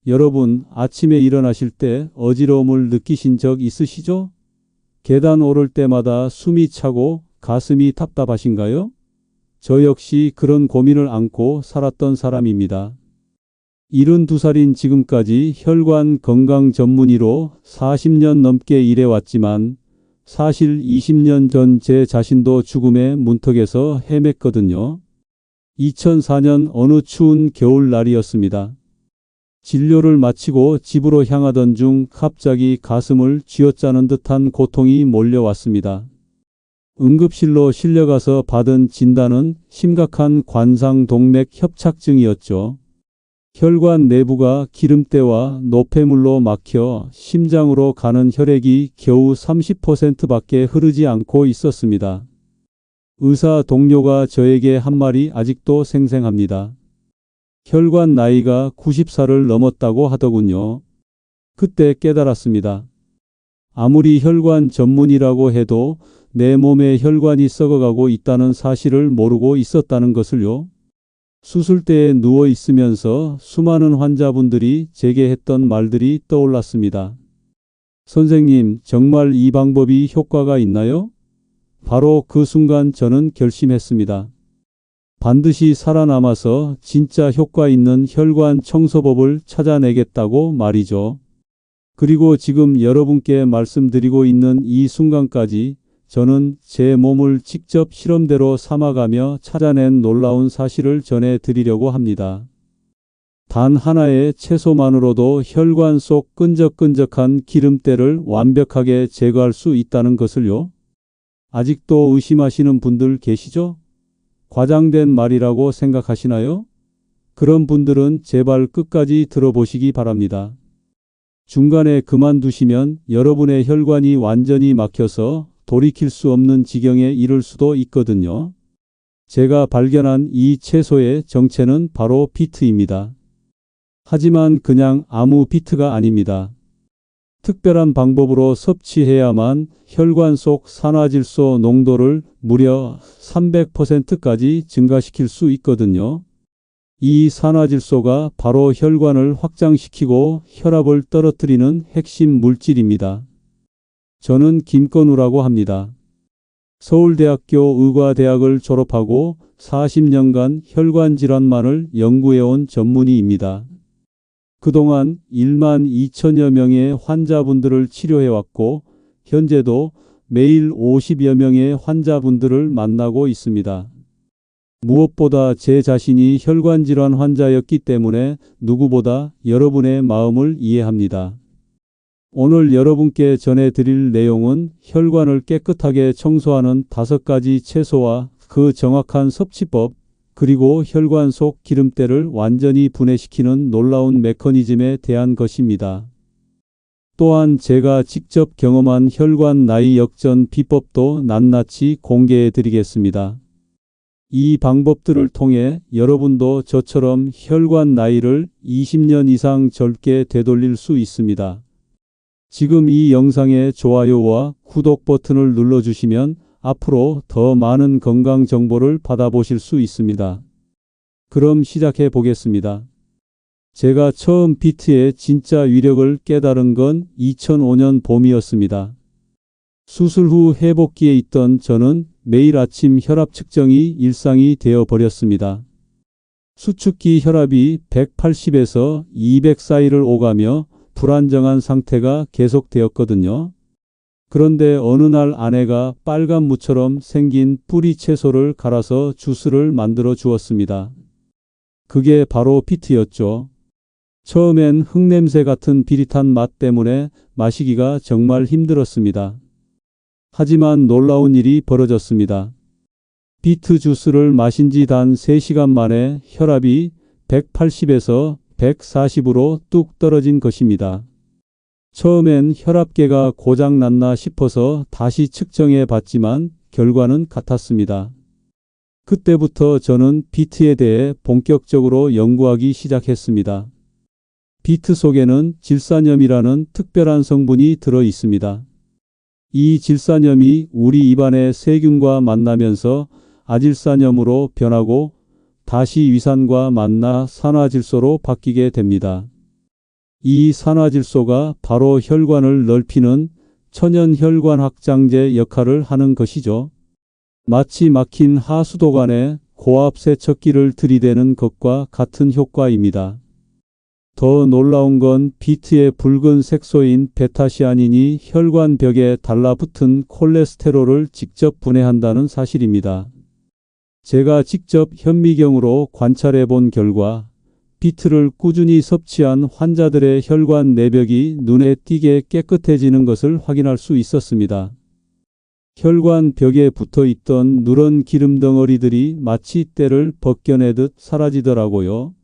여러분, 아침에 일어나실 때 어지러움을 느끼신 적 있으시죠? 계단 오를 때마다 숨이 차고 가슴이 답답하신가요? 저 역시 그런 고민을 안고 살았던 사람입니다. 72살인 지금까지 혈관 건강 전문의로 40년 넘게 일해왔지만 사실 20년 전 제 자신도 죽음의 문턱에서 헤맸거든요. 2004년 어느 추운 겨울날이었습니다. 진료를 마치고 집으로 향하던 중 갑자기 가슴을 쥐어짜는 듯한 고통이 몰려왔습니다. 응급실로 실려가서 받은 진단은 심각한 관상동맥 협착증이었죠. 혈관 내부가 기름때와 노폐물로 막혀 심장으로 가는 혈액이 겨우 30%밖에 흐르지 않고 있었습니다. 의사 동료가 저에게 한 말이 아직도 생생합니다. 혈관 나이가 90살을 넘었다고 하더군요. 그때 깨달았습니다. 아무리 혈관 전문이라고 해도 내 몸에 혈관이 썩어가고 있다는 사실을 모르고 있었다는 것을요. 수술대에 누워 있으면서 수많은 환자분들이 제게 했던 말들이 떠올랐습니다. 선생님, 정말 이 방법이 효과가 있나요? 바로 그 순간 저는 결심했습니다. 반드시 살아남아서 진짜 효과 있는 혈관 청소법을 찾아내겠다고 말이죠. 그리고 지금 여러분께 말씀드리고 있는 이 순간까지 저는 제 몸을 직접 실험대로 삼아가며 찾아낸 놀라운 사실을 전해드리려고 합니다. 단 하나의 채소만으로도 혈관 속 끈적끈적한 기름때를 완벽하게 제거할 수 있다는 것을요. 아직도 의심하시는 분들 계시죠? 과장된 말이라고 생각하시나요? 그런 분들은 제발 끝까지 들어보시기 바랍니다. 중간에 그만두시면 여러분의 혈관이 완전히 막혀서 돌이킬 수 없는 지경에 이를 수도 있거든요. 제가 발견한 이 채소의 정체는 바로 비트입니다. 하지만 그냥 아무 비트가 아닙니다. 특별한 방법으로 섭취해야만 혈관 속 산화질소 농도를 무려 300%까지 증가시킬 수 있거든요. 이 산화질소가 바로 혈관을 확장시키고 혈압을 떨어뜨리는 핵심 물질입니다. 저는 김건우라고 합니다. 서울대학교 의과대학을 졸업하고 40년간 혈관 질환만을 연구해온 전문의입니다. 그동안 1만 2천여 명의 환자분들을 치료해왔고 현재도 매일 50여 명의 환자분들을 만나고 있습니다. 무엇보다 제 자신이 혈관 질환 환자였기 때문에 누구보다 여러분의 마음을 이해합니다. 오늘 여러분께 전해드릴 내용은 혈관을 깨끗하게 청소하는 5가지 채소와 그 정확한 섭취법, 그리고 혈관 속 기름때를 완전히 분해시키는 놀라운 메커니즘에 대한 것입니다. 또한 제가 직접 경험한 혈관 나이 역전 비법도 낱낱이 공개해 드리겠습니다. 이 방법들을 통해 여러분도 저처럼 혈관 나이를 20년 이상 젊게 되돌릴 수 있습니다. 지금 이 영상의 좋아요와 구독 버튼을 눌러주시면 앞으로 더 많은 건강 정보를 받아보실 수 있습니다. 그럼 시작해 보겠습니다. 제가 처음 비트의 진짜 위력을 깨달은 건 2005년 봄이었습니다. 수술 후 회복기에 있던 저는 매일 아침 혈압 측정이 일상이 되어 버렸습니다. 수축기 혈압이 180에서 200 사이를 오가며 불안정한 상태가 계속되었거든요. 그런데 어느 날 아내가 빨간 무처럼 생긴 뿌리 채소를 갈아서 주스를 만들어 주었습니다. 그게 바로 비트였죠. 처음엔 흙냄새 같은 비릿한 맛 때문에 마시기가 정말 힘들었습니다. 하지만 놀라운 일이 벌어졌습니다. 비트 주스를 마신 지 단 3시간 만에 혈압이 180에서 140으로 뚝 떨어진 것입니다. 처음엔 혈압계가 고장났나 싶어서 다시 측정해 봤지만 결과는 같았습니다. 그때부터 저는 비트에 대해 본격적으로 연구하기 시작했습니다. 비트 속에는 질산염이라는 특별한 성분이 들어 있습니다. 이 질산염이 우리 입안의 세균과 만나면서 아질산염으로 변하고 다시 위산과 만나 산화질소로 바뀌게 됩니다. 이 산화질소가 바로 혈관을 넓히는 천연혈관 확장제 역할을 하는 것이죠. 마치 막힌 하수도관에 고압 세척기를 들이대는 것과 같은 효과입니다. 더 놀라운 건 비트의 붉은 색소인 베타시아닌이 혈관벽에 달라붙은 콜레스테롤을 직접 분해한다는 사실입니다. 제가 직접 현미경으로 관찰해 본 결과 비트를 꾸준히 섭취한 환자들의 혈관 내벽이 눈에 띄게 깨끗해지는 것을 확인할 수 있었습니다. 혈관 벽에 붙어 있던 누런 기름 덩어리들이 마치 때를 벗겨내듯 사라지더라고요.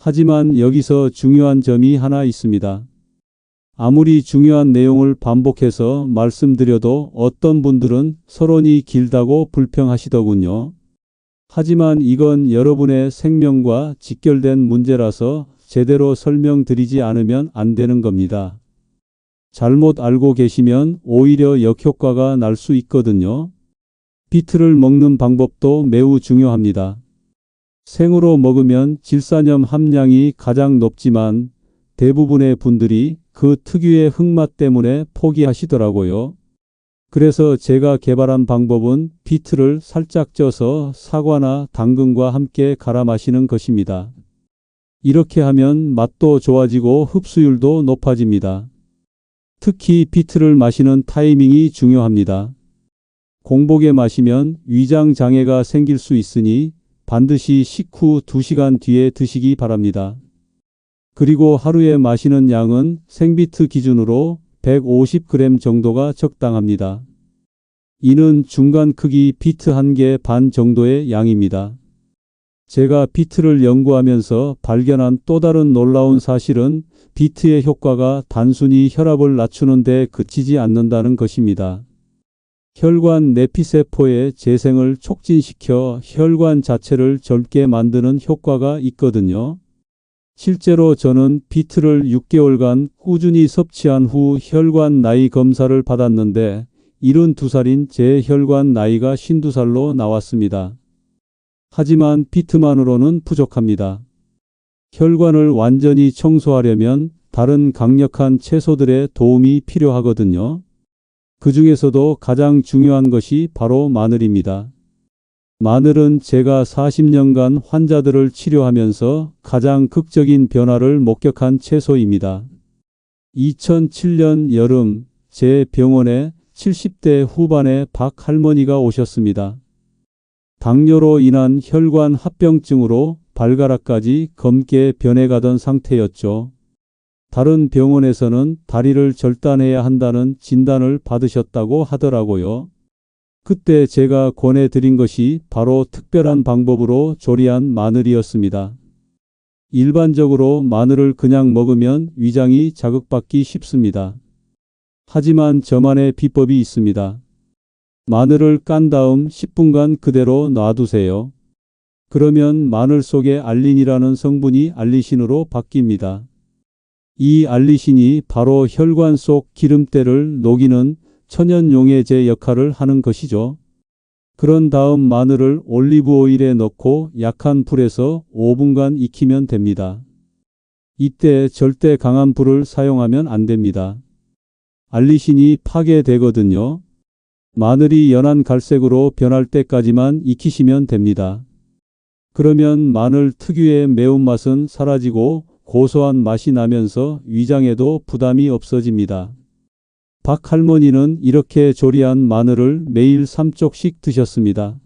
하지만 여기서 중요한 점이 하나 있습니다. 아무리 중요한 내용을 반복해서 말씀드려도 어떤 분들은 서론이 길다고 불평하시더군요. 하지만 이건 여러분의 생명과 직결된 문제라서 제대로 설명드리지 않으면 안 되는 겁니다. 잘못 알고 계시면 오히려 역효과가 날 수 있거든요. 비트를 먹는 방법도 매우 중요합니다. 생으로 먹으면 질산염 함량이 가장 높지만 대부분의 분들이 그 특유의 흙맛 때문에 포기하시더라고요. 그래서 제가 개발한 방법은 비트를 살짝 쪄서 사과나 당근과 함께 갈아 마시는 것입니다. 이렇게 하면 맛도 좋아지고 흡수율도 높아집니다. 특히 비트를 마시는 타이밍이 중요합니다. 공복에 마시면 위장 장애가 생길 수 있으니 반드시 식후 2시간 뒤에 드시기 바랍니다. 그리고 하루에 마시는 양은 생비트 기준으로 150g 정도가 적당합니다. 이는 중간 크기 비트 1개 반 정도의 양입니다. 제가 비트를 연구하면서 발견한 또 다른 놀라운 사실은 비트의 효과가 단순히 혈압을 낮추는 데 그치지 않는다는 것입니다. 혈관 내피세포의 재생을 촉진시켜 혈관 자체를 젊게 만드는 효과가 있거든요. 실제로 저는 비트를 6개월간 꾸준히 섭취한 후 혈관 나이 검사를 받았는데 72살인 제 혈관 나이가 52살로 나왔습니다. 하지만 비트만으로는 부족합니다. 혈관을 완전히 청소하려면 다른 강력한 채소들의 도움이 필요하거든요. 그 중에서도 가장 중요한 것이 바로 마늘입니다. 마늘은 제가 40년간 환자들을 치료하면서 가장 극적인 변화를 목격한 채소입니다. 2007년 여름 제 병원에 70대 후반의 박 할머니가 오셨습니다. 당뇨로 인한 혈관 합병증으로 발가락까지 검게 변해가던 상태였죠. 다른 병원에서는 다리를 절단해야 한다는 진단을 받으셨다고 하더라고요. 그때 제가 권해드린 것이 바로 특별한 방법으로 조리한 마늘이었습니다. 일반적으로 마늘을 그냥 먹으면 위장이 자극받기 쉽습니다. 하지만 저만의 비법이 있습니다. 마늘을 깐 다음 10분간 그대로 놔두세요. 그러면 마늘 속의 알린이라는 성분이 알리신으로 바뀝니다. 이 알리신이 바로 혈관 속 기름때를 녹이는 천연용해제 역할을 하는 것이죠. 그런 다음 마늘을 올리브 오일에 넣고 약한 불에서 5분간 익히면 됩니다. 이때 절대 강한 불을 사용하면 안 됩니다. 알리신이 파괴되거든요. 마늘이 연한 갈색으로 변할 때까지만 익히시면 됩니다. 그러면 마늘 특유의 매운맛은 사라지고 고소한 맛이 나면서 위장에도 부담이 없어집니다. 박 할머니는 이렇게 조리한 마늘을 매일 3쪽씩 드셨습니다.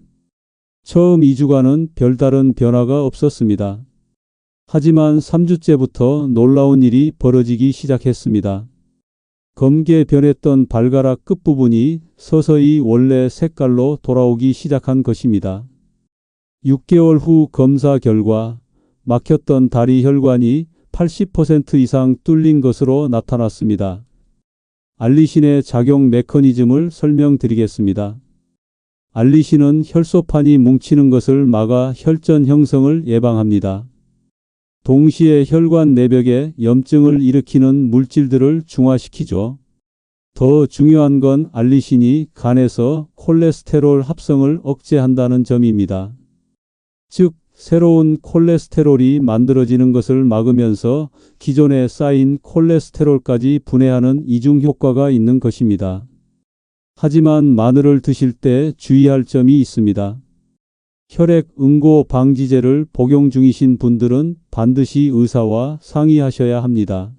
처음 2주간은 별다른 변화가 없었습니다. 하지만 3주째부터 놀라운 일이 벌어지기 시작했습니다. 검게 변했던 발가락 끝부분이 서서히 원래 색깔로 돌아오기 시작한 것입니다. 6개월 후 검사 결과 막혔던 다리 혈관이 80% 이상 뚫린 것으로 나타났습니다. 알리신의 작용 메커니즘을 설명드리겠습니다. 알리신은 혈소판이 뭉치는 것을 막아 혈전 형성을 예방합니다. 동시에 혈관 내벽에 염증을 일으키는 물질들을 중화시키죠. 더 중요한 건 알리신이 간에서 콜레스테롤 합성을 억제한다는 점입니다. 즉, 새로운 콜레스테롤이 만들어지는 것을 막으면서 기존에 쌓인 콜레스테롤까지 분해하는 이중 효과가 있는 것입니다. 하지만 마늘을 드실 때 주의할 점이 있습니다. 혈액 응고 방지제를 복용 중이신 분들은 반드시 의사와 상의하셔야 합니다.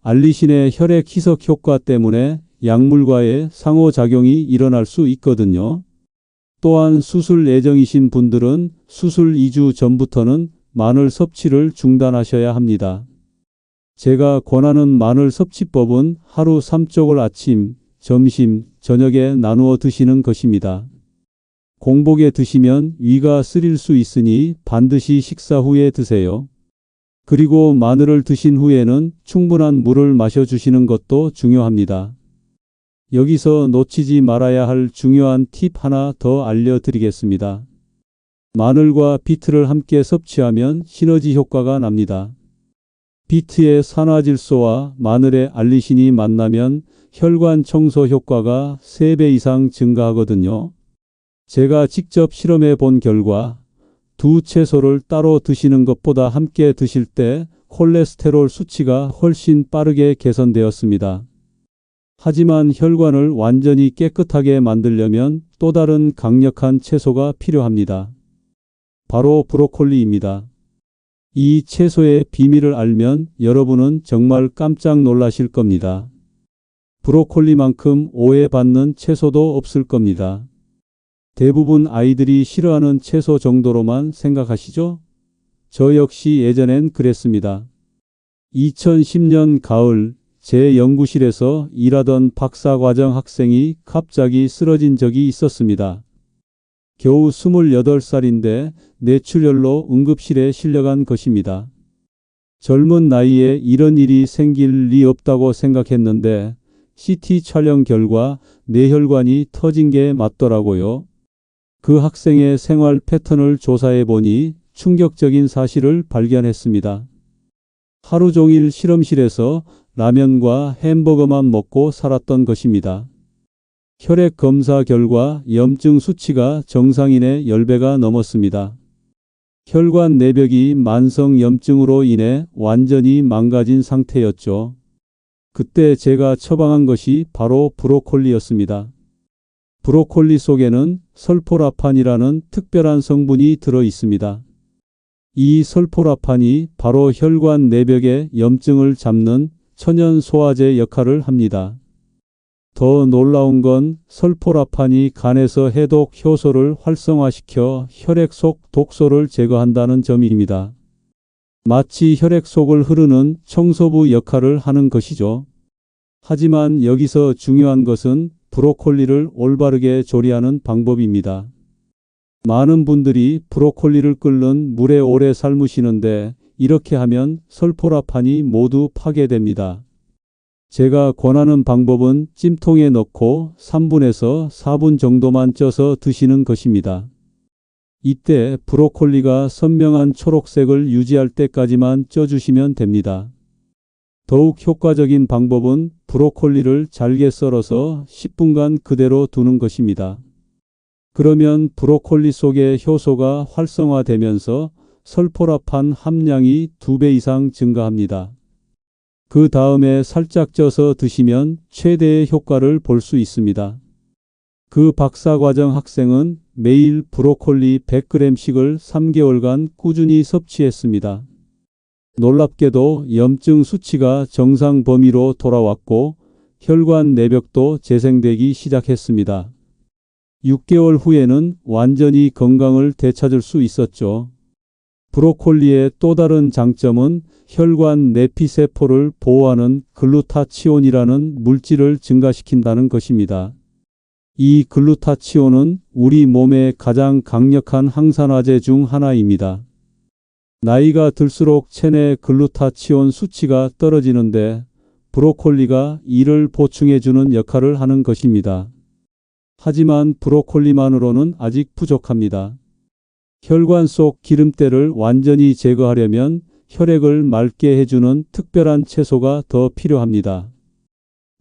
알리신의 혈액 희석 효과 때문에 약물과의 상호작용이 일어날 수 있거든요. 또한 수술 예정이신 분들은 수술 2주 전부터는 마늘 섭취를 중단하셔야 합니다. 제가 권하는 마늘 섭취법은 하루 3쪽을 아침, 점심, 저녁에 나누어 드시는 것입니다. 공복에 드시면 위가 쓰릴 수 있으니 반드시 식사 후에 드세요. 그리고 마늘을 드신 후에는 충분한 물을 마셔주시는 것도 중요합니다. 여기서 놓치지 말아야 할 중요한 팁 하나 더 알려드리겠습니다. 마늘과 비트를 함께 섭취하면 시너지 효과가 납니다. 비트의 산화질소와 마늘의 알리신이 만나면 혈관 청소 효과가 3배 이상 증가하거든요. 제가 직접 실험해 본 결과 두 채소를 따로 드시는 것보다 함께 드실 때 콜레스테롤 수치가 훨씬 빠르게 개선되었습니다. 하지만 혈관을 완전히 깨끗하게 만들려면 또 다른 강력한 채소가 필요합니다. 바로 브로콜리입니다. 이 채소의 비밀을 알면 여러분은 정말 깜짝 놀라실 겁니다. 브로콜리만큼 오해받는 채소도 없을 겁니다. 대부분 아이들이 싫어하는 채소 정도로만 생각하시죠? 저 역시 예전엔 그랬습니다. 2010년 가을 제 연구실에서 일하던 박사과정 학생이 갑자기 쓰러진 적이 있었습니다. 겨우 28살인데 뇌출혈로 응급실에 실려간 것입니다. 젊은 나이에 이런 일이 생길 리 없다고 생각했는데 CT 촬영 결과 뇌혈관이 터진 게 맞더라고요. 그 학생의 생활 패턴을 조사해 보니 충격적인 사실을 발견했습니다. 하루 종일 실험실에서 라면과 햄버거만 먹고 살았던 것입니다. 혈액 검사 결과 염증 수치가 정상인의 10배가 넘었습니다. 혈관 내벽이 만성 염증으로 인해 완전히 망가진 상태였죠. 그때 제가 처방한 것이 바로 브로콜리였습니다. 브로콜리 속에는 설포라판이라는 특별한 성분이 들어 있습니다. 이 설포라판이 바로 혈관 내벽의 염증을 잡는 천연 소화제 역할을 합니다. 더 놀라운 건 설포라판이 간에서 해독 효소를 활성화시켜 혈액 속 독소를 제거한다는 점입니다. 마치 혈액 속을 흐르는 청소부 역할을 하는 것이죠. 하지만 여기서 중요한 것은 브로콜리를 올바르게 조리하는 방법입니다. 많은 분들이 브로콜리를 끓는 물에 오래 삶으시는데 이렇게 하면 설포라판이 모두 파괴됩니다. 제가 권하는 방법은 찜통에 넣고 3분에서 4분 정도만 쪄서 드시는 것입니다. 이때 브로콜리가 선명한 초록색을 유지할 때까지만 쪄주시면 됩니다. 더욱 효과적인 방법은 브로콜리를 잘게 썰어서 10분간 그대로 두는 것입니다. 그러면 브로콜리 속의 효소가 활성화되면서 설포라판 함량이 2배 이상 증가합니다. 그 다음에 살짝 쪄서 드시면 최대의 효과를 볼 수 있습니다. 그 박사과정 학생은 매일 브로콜리 100g씩을 3개월간 꾸준히 섭취했습니다. 놀랍게도 염증 수치가 정상 범위로 돌아왔고 혈관 내벽도 재생되기 시작했습니다. 6개월 후에는 완전히 건강을 되찾을 수 있었죠. 브로콜리의 또 다른 장점은 혈관 내피세포를 보호하는 글루타치온이라는 물질을 증가시킨다는 것입니다. 이 글루타치온은 우리 몸의 가장 강력한 항산화제 중 하나입니다. 나이가 들수록 체내 글루타치온 수치가 떨어지는데 브로콜리가 이를 보충해주는 역할을 하는 것입니다. 하지만 브로콜리만으로는 아직 부족합니다. 혈관 속 기름때를 완전히 제거하려면 혈액을 맑게 해주는 특별한 채소가 더 필요합니다.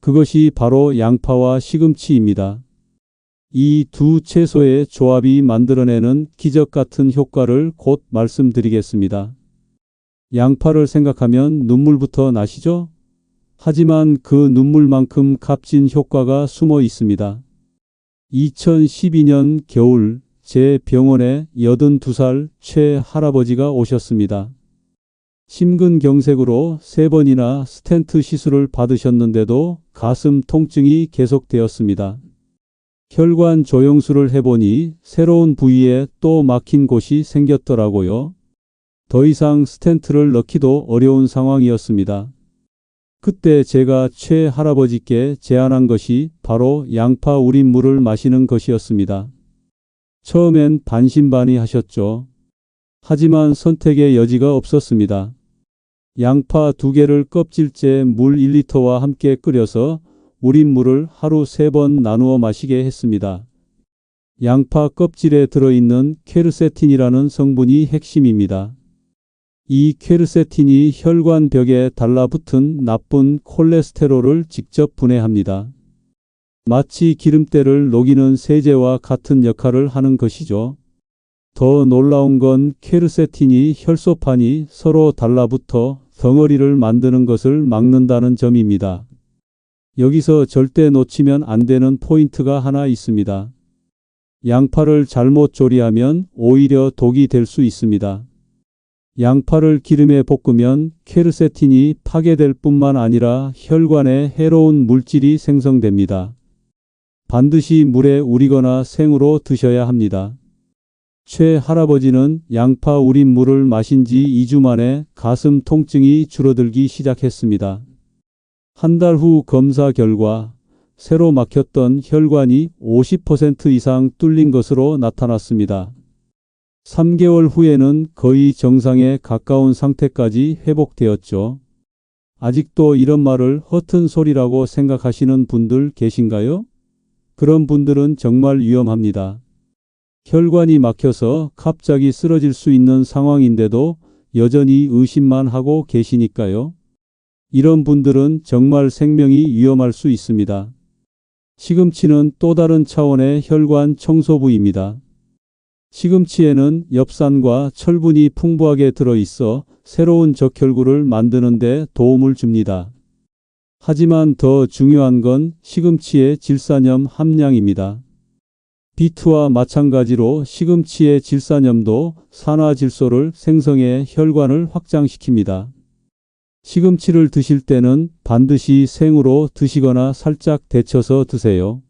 그것이 바로 양파와 시금치입니다. 이 두 채소의 조합이 만들어내는 기적 같은 효과를 곧 말씀드리겠습니다. 양파를 생각하면 눈물부터 나시죠? 하지만 그 눈물만큼 값진 효과가 숨어 있습니다. 2012년 겨울 제 병원에 82살 최 할아버지가 오셨습니다. 심근경색으로 3번이나 스텐트 시술을 받으셨는데도 가슴 통증이 계속되었습니다. 혈관 조영술을 해보니 새로운 부위에 또 막힌 곳이 생겼더라고요. 더 이상 스텐트를 넣기도 어려운 상황이었습니다. 그때 제가 최 할아버지께 제안한 것이 바로 양파 우린 물을 마시는 것이었습니다. 처음엔 반신반의하셨죠. 하지만 선택의 여지가 없었습니다. 양파 2개를 껍질째 물 1리터와 함께 끓여서 우린 물을 하루 3번 나누어 마시게 했습니다. 양파 껍질에 들어있는 퀘르세틴이라는 성분이 핵심입니다. 이 퀘르세틴이 혈관벽에 달라붙은 나쁜 콜레스테롤을 직접 분해합니다. 마치 기름때를 녹이는 세제와 같은 역할을 하는 것이죠. 더 놀라운 건 퀘르세틴이 혈소판이 서로 달라붙어 덩어리를 만드는 것을 막는다는 점입니다. 여기서 절대 놓치면 안 되는 포인트가 하나 있습니다. 양파를 잘못 조리하면 오히려 독이 될 수 있습니다. 양파를 기름에 볶으면 퀘르세틴이 파괴될 뿐만 아니라 혈관에 해로운 물질이 생성됩니다. 반드시 물에 우리거나 생으로 드셔야 합니다. 최 할아버지는 양파 우린 물을 마신 지 2주 만에 가슴 통증이 줄어들기 시작했습니다. 한 달 후 검사 결과 새로 막혔던 혈관이 50% 이상 뚫린 것으로 나타났습니다. 3개월 후에는 거의 정상에 가까운 상태까지 회복되었죠. 아직도 이런 말을 허튼 소리라고 생각하시는 분들 계신가요? 그런 분들은 정말 위험합니다. 혈관이 막혀서 갑자기 쓰러질 수 있는 상황인데도 여전히 의심만 하고 계시니까요. 이런 분들은 정말 생명이 위험할 수 있습니다. 시금치는 또 다른 차원의 혈관 청소부입니다. 시금치에는 엽산과 철분이 풍부하게 들어있어 새로운 적혈구를 만드는 데 도움을 줍니다. 하지만 더 중요한 건 시금치의 질산염 함량입니다. 비트와 마찬가지로 시금치의 질산염도 산화질소를 생성해 혈관을 확장시킵니다. 시금치를 드실 때는 반드시 생으로 드시거나 살짝 데쳐서 드세요.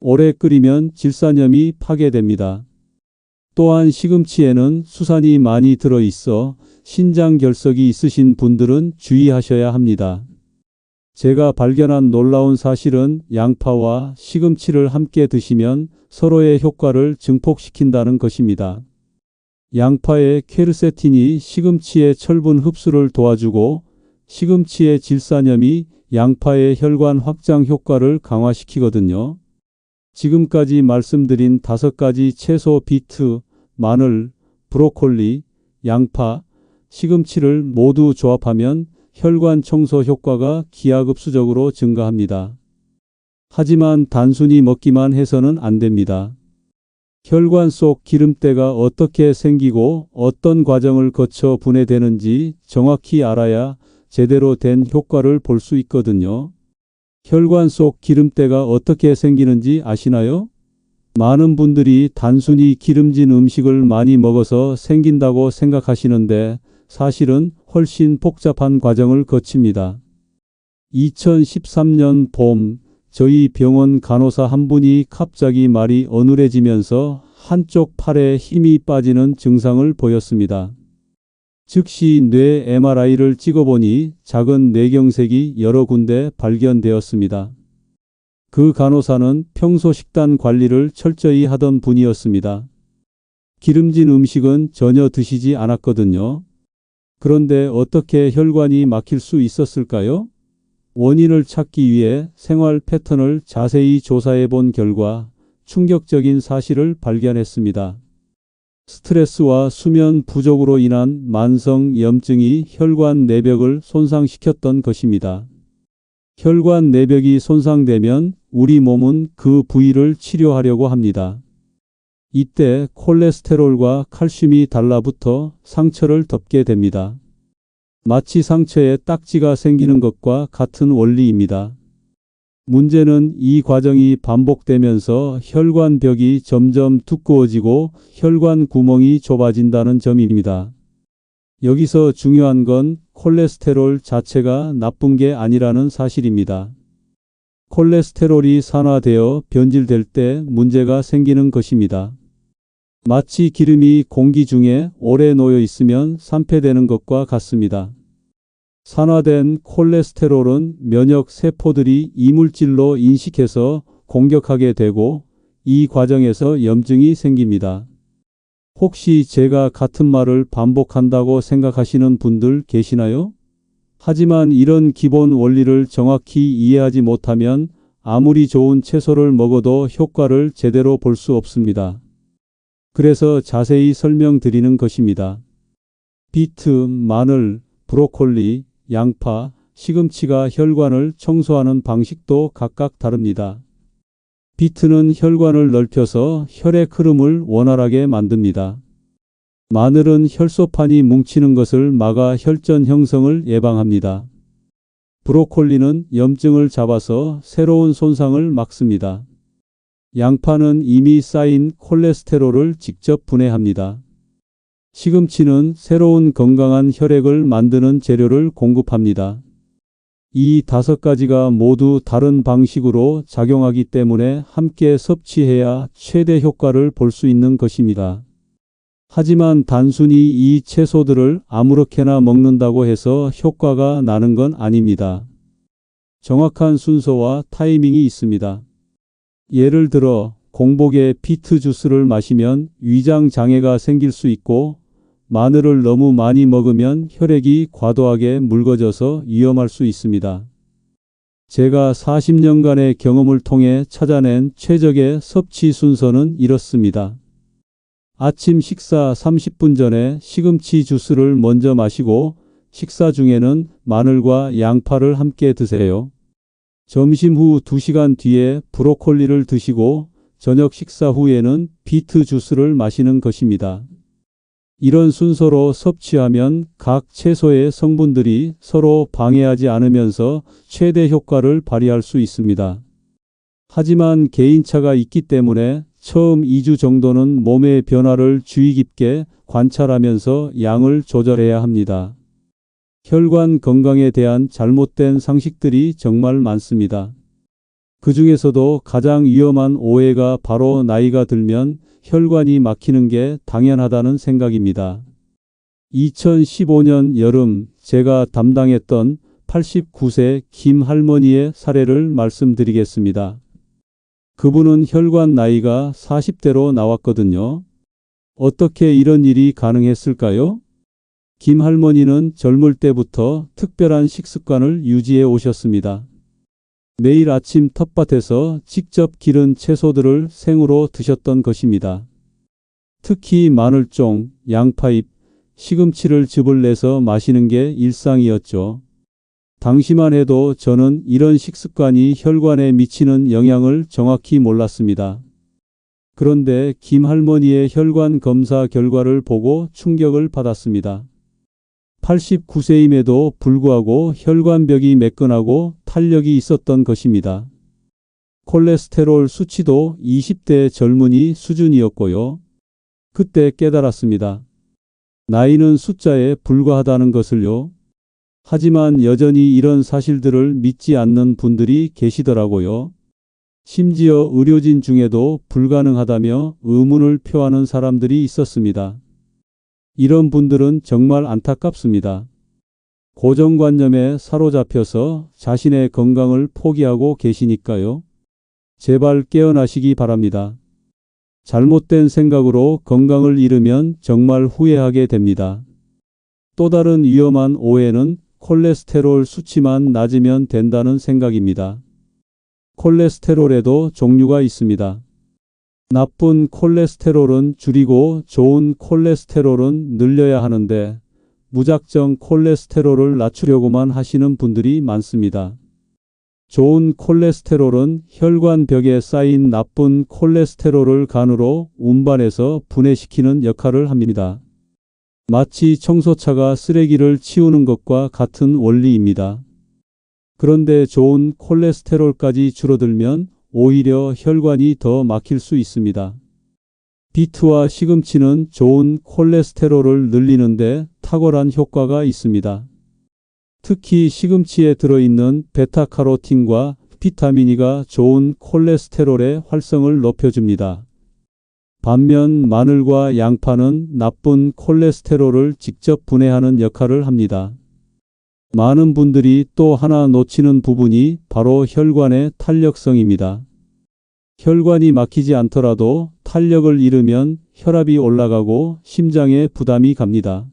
오래 끓이면 질산염이 파괴됩니다. 또한 시금치에는 수산이 많이 들어있어 신장결석이 있으신 분들은 주의하셔야 합니다. 제가 발견한 놀라운 사실은 양파와 시금치를 함께 드시면 서로의 효과를 증폭시킨다는 것입니다. 양파의 퀘르세틴이 시금치의 철분 흡수를 도와주고 시금치의 질산염이 양파의 혈관 확장 효과를 강화시키거든요. 지금까지 말씀드린 5가지 채소 비트, 마늘, 브로콜리, 양파, 시금치를 모두 조합하면 혈관 청소 효과가 기하급수적으로 증가합니다. 하지만 단순히 먹기만 해서는 안 됩니다. 혈관 속 기름때가 어떻게 생기고 어떤 과정을 거쳐 분해되는지 정확히 알아야 제대로 된 효과를 볼 수 있거든요. 혈관 속 기름때가 어떻게 생기는지 아시나요? 많은 분들이 단순히 기름진 음식을 많이 먹어서 생긴다고 생각하시는데 사실은 훨씬 복잡한 과정을 거칩니다. 2013년 봄 저희 병원 간호사 한 분이 갑자기 말이 어눌해지면서 한쪽 팔에 힘이 빠지는 증상을 보였습니다. 즉시 뇌 MRI를 찍어보니 작은 뇌경색이 여러 군데 발견되었습니다. 그 간호사는 평소 식단 관리를 철저히 하던 분이었습니다. 기름진 음식은 전혀 드시지 않았거든요. 그런데 어떻게 혈관이 막힐 수 있었을까요? 원인을 찾기 위해 생활 패턴을 자세히 조사해 본 결과 충격적인 사실을 발견했습니다. 스트레스와 수면 부족으로 인한 만성 염증이 혈관 내벽을 손상시켰던 것입니다. 혈관 내벽이 손상되면 우리 몸은 그 부위를 치료하려고 합니다. 이때 콜레스테롤과 칼슘이 달라붙어 상처를 덮게 됩니다. 마치 상처에 딱지가 생기는 것과 같은 원리입니다. 문제는 이 과정이 반복되면서 혈관벽이 점점 두꺼워지고 혈관 구멍이 좁아진다는 점입니다. 여기서 중요한 건 콜레스테롤 자체가 나쁜 게 아니라는 사실입니다. 콜레스테롤이 산화되어 변질될 때 문제가 생기는 것입니다. 마치 기름이 공기 중에 오래 놓여 있으면 산패되는 것과 같습니다. 산화된 콜레스테롤은 면역 세포들이 이물질로 인식해서 공격하게 되고 이 과정에서 염증이 생깁니다. 혹시 제가 같은 말을 반복한다고 생각하시는 분들 계시나요? 하지만 이런 기본 원리를 정확히 이해하지 못하면 아무리 좋은 채소를 먹어도 효과를 제대로 볼 수 없습니다. 그래서 자세히 설명드리는 것입니다. 비트, 마늘, 브로콜리, 양파, 시금치가 혈관을 청소하는 방식도 각각 다릅니다. 비트는 혈관을 넓혀서 혈액 흐름을 원활하게 만듭니다. 마늘은 혈소판이 뭉치는 것을 막아 혈전 형성을 예방합니다. 브로콜리는 염증을 잡아서 새로운 손상을 막습니다. 양파는 이미 쌓인 콜레스테롤을 직접 분해합니다. 시금치는 새로운 건강한 혈액을 만드는 재료를 공급합니다. 이 5가지가 모두 다른 방식으로 작용하기 때문에 함께 섭취해야 최대 효과를 볼 수 있는 것입니다. 하지만 단순히 이 채소들을 아무렇게나 먹는다고 해서 효과가 나는 건 아닙니다. 정확한 순서와 타이밍이 있습니다. 예를 들어 공복에 비트 주스를 마시면 위장 장애가 생길 수 있고 마늘을 너무 많이 먹으면 혈액이 과도하게 묽어져서 위험할 수 있습니다. 제가 40년간의 경험을 통해 찾아낸 최적의 섭취 순서는 이렇습니다. 아침 식사 30분 전에 시금치 주스를 먼저 마시고 식사 중에는 마늘과 양파를 함께 드세요. 점심 후 2시간 뒤에 브로콜리를 드시고 저녁 식사 후에는 비트 주스를 마시는 것입니다. 이런 순서로 섭취하면 각 채소의 성분들이 서로 방해하지 않으면서 최대 효과를 발휘할 수 있습니다. 하지만 개인차가 있기 때문에 처음 2주 정도는 몸의 변화를 주의 깊게 관찰하면서 양을 조절해야 합니다. 혈관 건강에 대한 잘못된 상식들이 정말 많습니다. 그 중에서도 가장 위험한 오해가 바로 나이가 들면 혈관이 막히는 게 당연하다는 생각입니다. 2015년 여름 제가 담당했던 89세 김 할머니의 사례를 말씀드리겠습니다. 그분은 혈관 나이가 40대로 나왔거든요. 어떻게 이런 일이 가능했을까요? 김 할머니는 젊을 때부터 특별한 식습관을 유지해 오셨습니다. 매일 아침 텃밭에서 직접 기른 채소들을 생으로 드셨던 것입니다. 특히 마늘종, 양파잎, 시금치를 즙을 내서 마시는 게 일상이었죠. 당시만 해도 저는 이런 식습관이 혈관에 미치는 영향을 정확히 몰랐습니다. 그런데 김 할머니의 혈관 검사 결과를 보고 충격을 받았습니다. 89세임에도 불구하고 혈관벽이 매끈하고 탄력이 있었던 것입니다. 콜레스테롤 수치도 20대 젊은이 수준이었고요. 그때 깨달았습니다. 나이는 숫자에 불과하다는 것을요. 하지만 여전히 이런 사실들을 믿지 않는 분들이 계시더라고요. 심지어 의료진 중에도 불가능하다며 의문을 표하는 사람들이 있었습니다. 이런 분들은 정말 안타깝습니다. 고정관념에 사로잡혀서 자신의 건강을 포기하고 계시니까요. 제발 깨어나시기 바랍니다. 잘못된 생각으로 건강을 잃으면 정말 후회하게 됩니다. 또 다른 위험한 오해는 콜레스테롤 수치만 낮으면 된다는 생각입니다. 콜레스테롤에도 종류가 있습니다. 나쁜 콜레스테롤은 줄이고 좋은 콜레스테롤은 늘려야 하는데 무작정 콜레스테롤을 낮추려고만 하시는 분들이 많습니다. 좋은 콜레스테롤은 혈관벽에 쌓인 나쁜 콜레스테롤을 간으로 운반해서 분해시키는 역할을 합니다. 마치 청소차가 쓰레기를 치우는 것과 같은 원리입니다. 그런데 좋은 콜레스테롤까지 줄어들면 오히려 혈관이 더 막힐 수 있습니다. 비트와 시금치는 좋은 콜레스테롤을 늘리는데 탁월한 효과가 있습니다. 특히 시금치에 들어있는 베타카로틴과 비타민 E가 좋은 콜레스테롤의 활성을 높여줍니다. 반면 마늘과 양파는 나쁜 콜레스테롤을 직접 분해하는 역할을 합니다. 많은 분들이 또 하나 놓치는 부분이 바로 혈관의 탄력성입니다. 혈관이 막히지 않더라도 탄력을 잃으면 혈압이 올라가고 심장에 부담이 갑니다.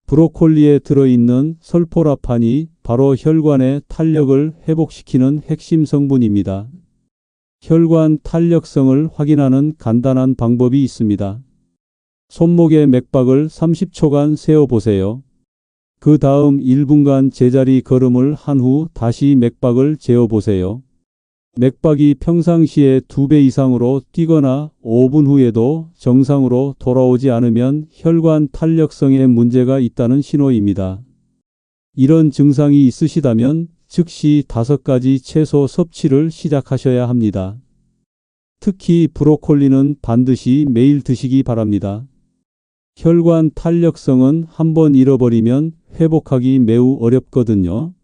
브로콜리에 들어있는 설포라판이 바로 혈관의 탄력을 회복시키는 핵심 성분입니다. 혈관 탄력성을 확인하는 간단한 방법이 있습니다. 손목의 맥박을 30초간 세어보세요. 그 다음 1분간 제자리 걸음을 한 후 다시 맥박을 재어보세요. 맥박이 평상시에 2배 이상으로 뛰거나 5분 후에도 정상으로 돌아오지 않으면 혈관 탄력성에 문제가 있다는 신호입니다. 이런 증상이 있으시다면 즉시 5가지 채소 섭취를 시작하셔야 합니다. 특히 브로콜리는 반드시 매일 드시기 바랍니다. 혈관 탄력성은 한번 잃어버리면 회복하기 매우 어렵거든요.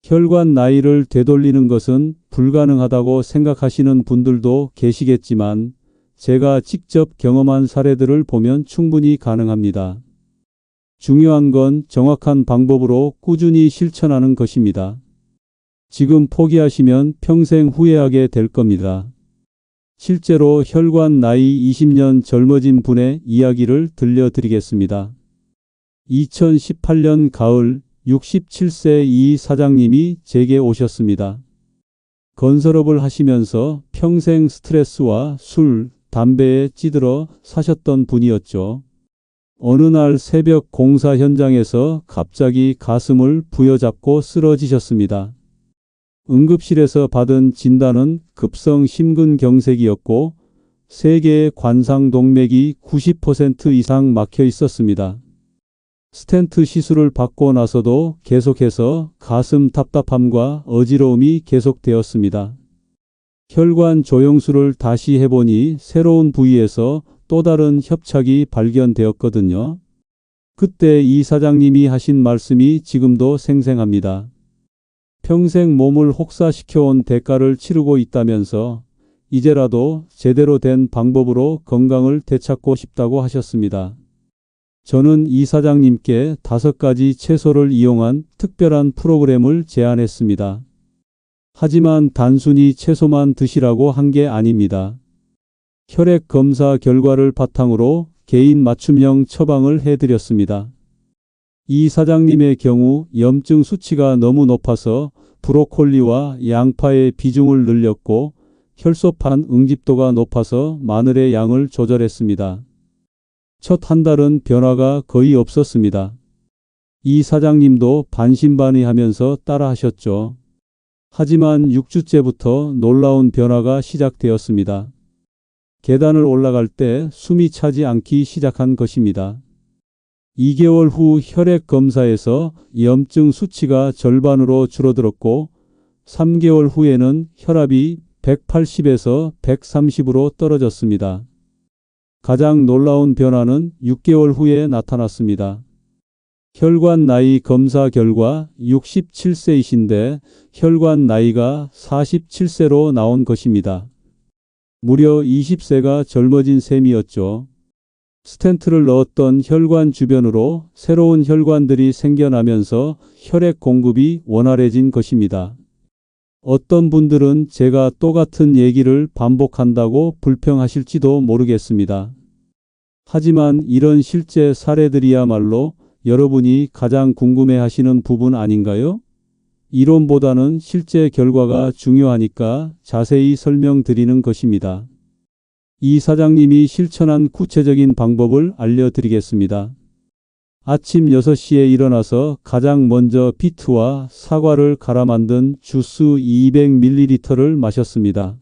혈관 나이를 되돌리는 것은 불가능하다고 생각하시는 분들도 계시겠지만 제가 직접 경험한 사례들을 보면 충분히 가능합니다. 중요한 건 정확한 방법으로 꾸준히 실천하는 것입니다. 지금 포기하시면 평생 후회하게 될 겁니다. 실제로 혈관 나이 20년 젊어진 분의 이야기를 들려드리겠습니다. 2018년 가을 67세 이 사장님이 제게 오셨습니다. 건설업을 하시면서 평생 스트레스와 술, 담배에 찌들어 사셨던 분이었죠. 어느 날 새벽 공사 현장에서 갑자기 가슴을 부여잡고 쓰러지셨습니다. 응급실에서 받은 진단은 급성 심근경색이었고 3개의 관상동맥이 90% 이상 막혀 있었습니다. 스텐트 시술을 받고 나서도 계속해서 가슴 답답함과 어지러움이 계속되었습니다. 혈관 조영술을 다시 해보니 새로운 부위에서 또 다른 협착이 발견되었거든요. 그때 이 사장님이 하신 말씀이 지금도 생생합니다. 평생 몸을 혹사시켜온 대가를 치르고 있다면서 이제라도 제대로 된 방법으로 건강을 되찾고 싶다고 하셨습니다. 저는 이 사장님께 5가지 채소를 이용한 특별한 프로그램을 제안했습니다. 하지만 단순히 채소만 드시라고 한 게 아닙니다. 혈액 검사 결과를 바탕으로 개인 맞춤형 처방을 해드렸습니다. 이 사장님의 경우 염증 수치가 너무 높아서 브로콜리와 양파의 비중을 늘렸고 혈소판 응집도가 높아서 마늘의 양을 조절했습니다. 첫 한 달은 변화가 거의 없었습니다. 이 사장님도 반신반의하면서 따라하셨죠. 하지만 6주째부터 놀라운 변화가 시작되었습니다. 계단을 올라갈 때 숨이 차지 않기 시작한 것입니다. 2개월 후 혈액 검사에서 염증 수치가 절반으로 줄어들었고 3개월 후에는 혈압이 180에서 130으로 떨어졌습니다. 가장 놀라운 변화는 6개월 후에 나타났습니다. 혈관 나이 검사 결과 67세이신데 혈관 나이가 47세로 나온 것입니다. 무려 20세가 젊어진 셈이었죠. 스텐트를 넣었던 혈관 주변으로 새로운 혈관들이 생겨나면서 혈액 공급이 원활해진 것입니다. 어떤 분들은 제가 똑같은 얘기를 반복한다고 불평하실지도 모르겠습니다. 하지만 이런 실제 사례들이야말로 여러분이 가장 궁금해하시는 부분 아닌가요? 이론보다는 실제 결과가 중요하니까 자세히 설명드리는 것입니다. 이 사장님이 실천한 구체적인 방법을 알려드리겠습니다. 아침 6시에 일어나서 가장 먼저 비트와 사과를 갈아 만든 주스 200ml를 마셨습니다.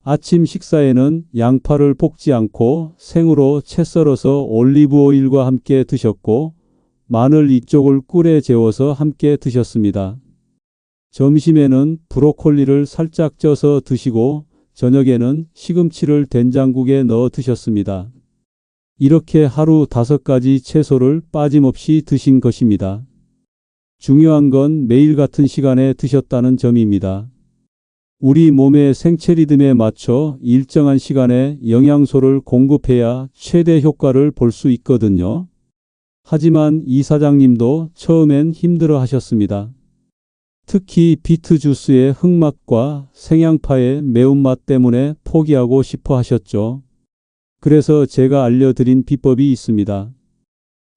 아침 식사에는 양파를 볶지 않고 생으로 채 썰어서 올리브 오일과 함께 드셨고 마늘 2쪽을 꿀에 재워서 함께 드셨습니다. 점심에는 브로콜리를 살짝 쪄서 드시고 저녁에는 시금치를 된장국에 넣어 드셨습니다. 이렇게 하루 5가지 채소를 빠짐없이 드신 것입니다. 중요한 건 매일 같은 시간에 드셨다는 점입니다. 우리 몸의 생체 리듬에 맞춰 일정한 시간에 영양소를 공급해야 최대 효과를 볼 수 있거든요. 하지만 이 사장님도 처음엔 힘들어 하셨습니다. 특히 비트 주스의 흙맛과 생양파의 매운맛 때문에 포기하고 싶어 하셨죠. 그래서 제가 알려드린 비법이 있습니다.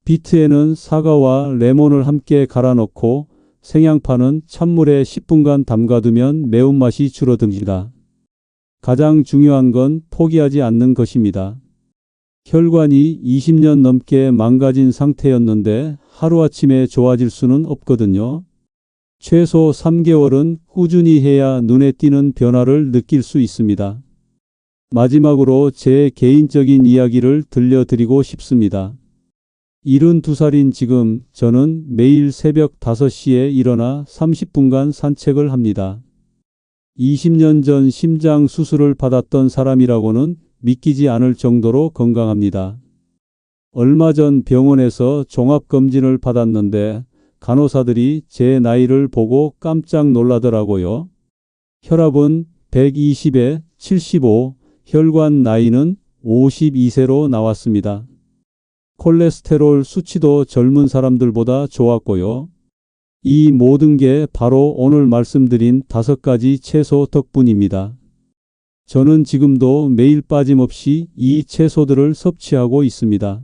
비트에는 사과와 레몬을 함께 갈아 넣고 생양파는 찬물에 10분간 담가두면 매운맛이 줄어듭니다. 가장 중요한 건 포기하지 않는 것입니다. 혈관이 20년 넘게 망가진 상태였는데 하루아침에 좋아질 수는 없거든요. 최소 3개월은 꾸준히 해야 눈에 띄는 변화를 느낄 수 있습니다. 마지막으로 제 개인적인 이야기를 들려드리고 싶습니다. 72살인 지금 저는 매일 새벽 5시에 일어나 30분간 산책을 합니다. 20년 전 심장 수술을 받았던 사람이라고는 믿기지 않을 정도로 건강합니다. 얼마 전 병원에서 종합검진을 받았는데 간호사들이 제 나이를 보고 깜짝 놀라더라고요. 혈압은 120에 75, 혈관 나이는 52세로 나왔습니다. 콜레스테롤 수치도 젊은 사람들보다 좋았고요. 이 모든 게 바로 오늘 말씀드린 5가지 채소 덕분입니다. 저는 지금도 매일 빠짐없이 이 채소들을 섭취하고 있습니다.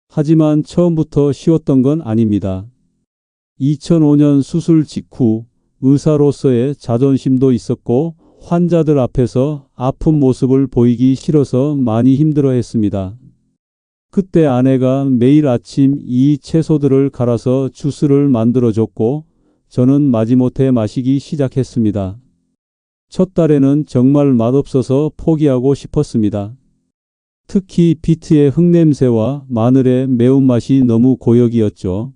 하지만 처음부터 쉬웠던 건 아닙니다. 2005년 수술 직후 의사로서의 자존심도 있었고 환자들 앞에서 아픈 모습을 보이기 싫어서 많이 힘들어했습니다. 그때 아내가 매일 아침 이 채소들을 갈아서 주스를 만들어줬고 저는 마지못해 마시기 시작했습니다. 첫 달에는 정말 맛없어서 포기하고 싶었습니다. 특히 비트의 흙냄새와 마늘의 매운맛이 너무 고역이었죠.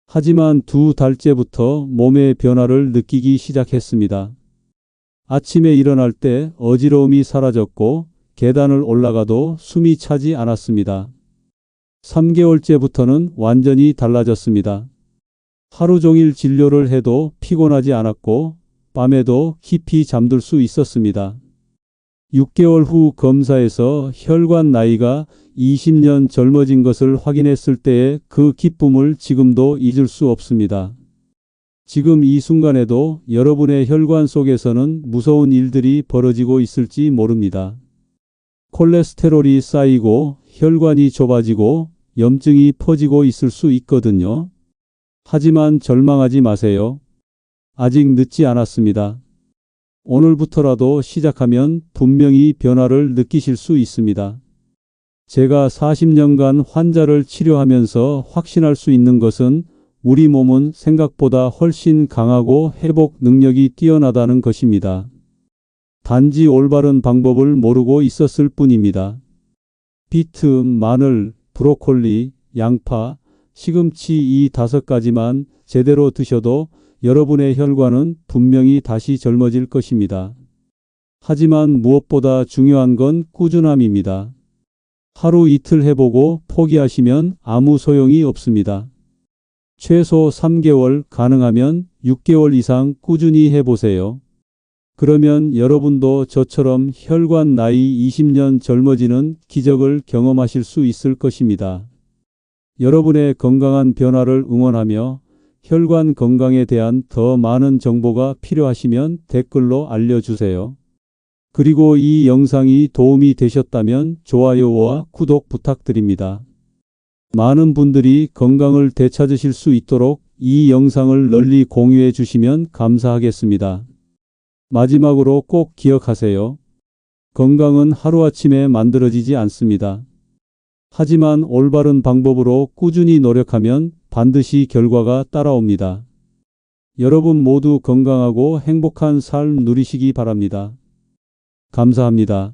하지만 2달째부터 몸의 변화를 느끼기 시작했습니다. 아침에 일어날 때 어지러움이 사라졌고 계단을 올라가도 숨이 차지 않았습니다. 3개월째부터는 완전히 달라졌습니다. 하루 종일 진료를 해도 피곤하지 않았고 밤에도 깊이 잠들 수 있었습니다. 6개월 후 검사에서 혈관 나이가 20년 젊어진 것을 확인했을 때의 그 기쁨을 지금도 잊을 수 없습니다. 지금 이 순간에도 여러분의 혈관 속에서는 무서운 일들이 벌어지고 있을지 모릅니다. 콜레스테롤이 쌓이고 혈관이 좁아지고 염증이 퍼지고 있을 수 있거든요. 하지만 절망하지 마세요. 아직 늦지 않았습니다. 오늘부터라도 시작하면 분명히 변화를 느끼실 수 있습니다. 제가 40년간 환자를 치료하면서 확신할 수 있는 것은 우리 몸은 생각보다 훨씬 강하고 회복 능력이 뛰어나다는 것입니다. 단지 올바른 방법을 모르고 있었을 뿐입니다. 비트, 마늘, 브로콜리, 양파, 시금치 이 5가지만 제대로 드셔도 여러분의 혈관은 분명히 다시 젊어질 것입니다. 하지만 무엇보다 중요한 건 꾸준함입니다. 하루 이틀 해보고 포기하시면 아무 소용이 없습니다. 최소 3개월, 가능하면 6개월 이상 꾸준히 해보세요. 그러면 여러분도 저처럼 혈관 나이 20년 젊어지는 기적을 경험하실 수 있을 것입니다. 여러분의 건강한 변화를 응원하며 혈관 건강에 대한 더 많은 정보가 필요하시면 댓글로 알려주세요. 그리고 이 영상이 도움이 되셨다면 좋아요와 구독 부탁드립니다. 많은 분들이 건강을 되찾으실 수 있도록 이 영상을 널리 공유해 주시면 감사하겠습니다. 마지막으로 꼭 기억하세요. 건강은 하루아침에 만들어지지 않습니다. 하지만 올바른 방법으로 꾸준히 노력하면 반드시 결과가 따라옵니다. 여러분 모두 건강하고 행복한 삶 누리시기 바랍니다. 감사합니다.